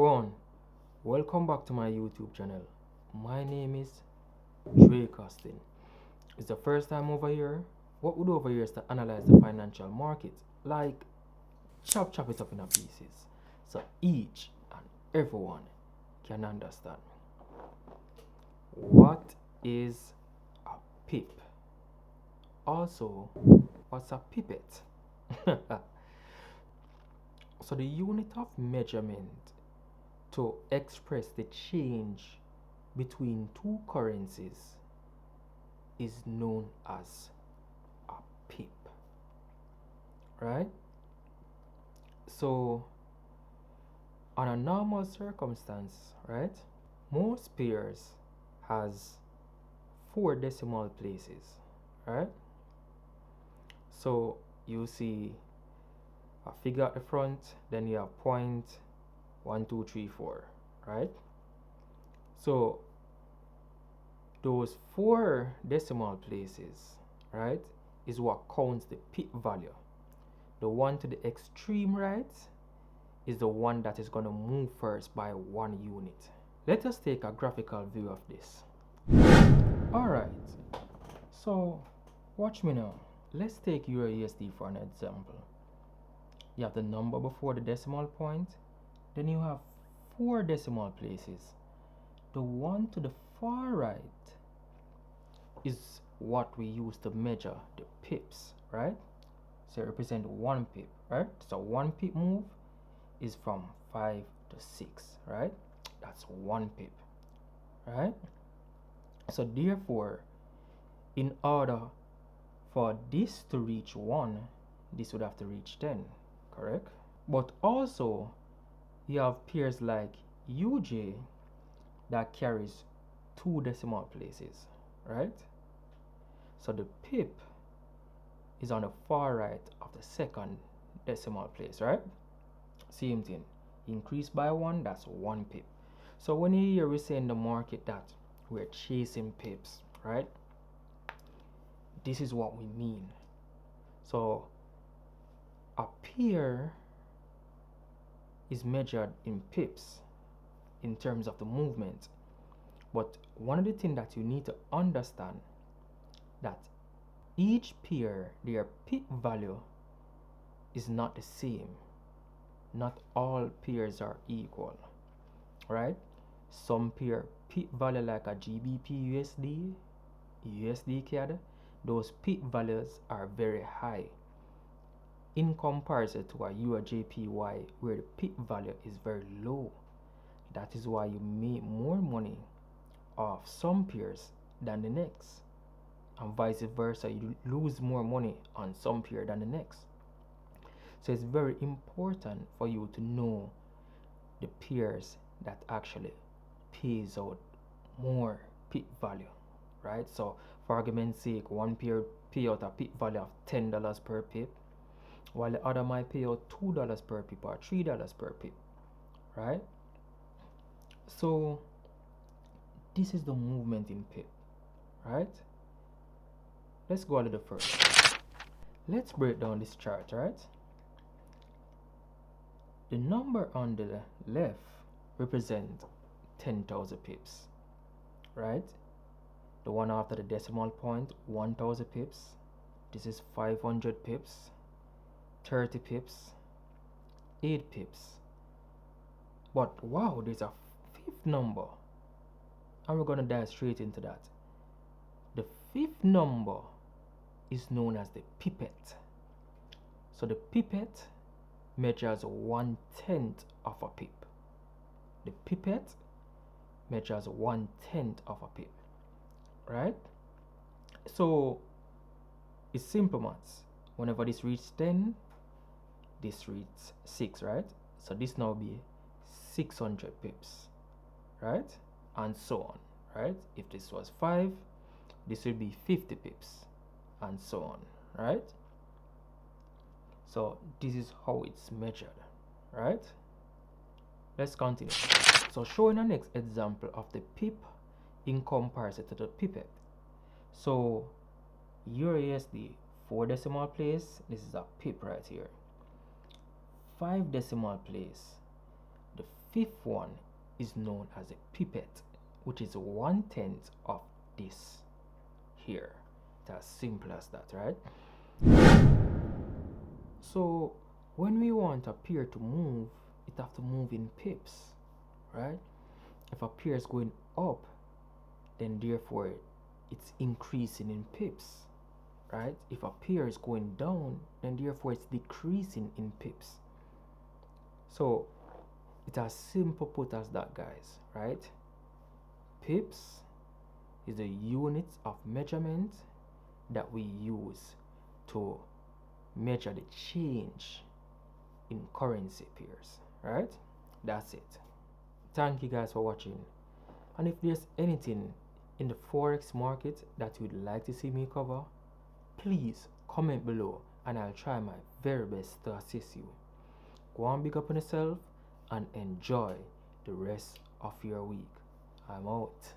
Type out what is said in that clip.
Wagwan, welcome back to my YouTube channel. My name is Dreycosting. It's the first time over here. What we do over here is to analyze the financial market, like chop it up in pieces, so each and everyone can understand. What is a pip? Also, what's a pipette? So the unit of measurement to express the change between two currencies is known as a pip, right? So on a normal circumstance, right, most pairs has 4 decimal places, right? So you see a figure at the front, then you have point 1 2 3 4, right? So those 4 decimal places, right, is what counts the pip value. The one to the extreme right is the one that is going to move first by 1 unit. Let us take a graphical view of this. Alright, so watch me now. Let's take EURUSD for an example. You have the number before the decimal point, then you have 4 decimal places. The one to the far right is what we use to measure the pips, right? So it represents 1 pip, right? So 1 pip move is from 5 to 6, right? That's 1 pip, right? So therefore, in order for this to reach 1, this would have to reach 10, correct? But also, you have pairs like UJ that carries 2 decimal places, right? So the pip is on the far right of the second decimal place, right? Same thing. Increase by 1, that's 1 pip. So when you hear we say in the market that we're chasing pips, right? This is what we mean. So a pair is measured in pips in terms of the movement. But one of the things that you need to understand that each pair, their pip value is not the same. Not all pairs are equal, right? Some pair pip value like a GBP USD, USD CAD, those pip values are very high in comparison to a Euro JPY where the pip value is very low. That is why you make more money off some pairs than the next, and vice versa, you lose more money on some pair than the next. So it's very important for you to know the pairs that actually pays out more pip value, right? So for argument's sake, one pair pay out a pip value of $10 per pip, while the other might pay out $2 per pip or $3 per pip, right? So this is the movement in pip, right? Let's go a little further. Let's break down this chart, right? The number on the left represents 10,000 pips, right? The one after the decimal point, 1,000 pips. This is 500 pips, 30 pips, 8 pips. But wow, there's a 5th number, and we're gonna dive straight into that. The 5th number is known as the pipette. So the pipette measures 1/10 of a pip. The pipette measures 1/10 of a pip, right? So it's simple maths. Whenever this reaches 10, this reaches 6, right? So this now be 600 pips, right? And so on, right? If this was 5, this will be 50 pips, and so on, right? So this is how it's measured, right? Let's continue. So showing our next example of the pip in comparison to the pipette. So EURUSD 4 decimal place, this is a pip right here. 5 decimal place, the fifth one is known as a pipette, which is 1/10 of this here. It's as simple as that, right? So when we want a pair to move, it have to move in pips, right? If a pair is going up, then therefore it's increasing in pips, right? If a pair is going down, then therefore it's decreasing in pips. So it's as simple put as that, guys, right? Pips is the unit of measurement that we use to measure the change in currency pairs, right? That's it. Thank you guys for watching, and if there's anything in the forex market that you'd like to see me cover, please comment below and I'll try my very best to assist you. Go on, big up on yourself and enjoy the rest of your week. I'm out.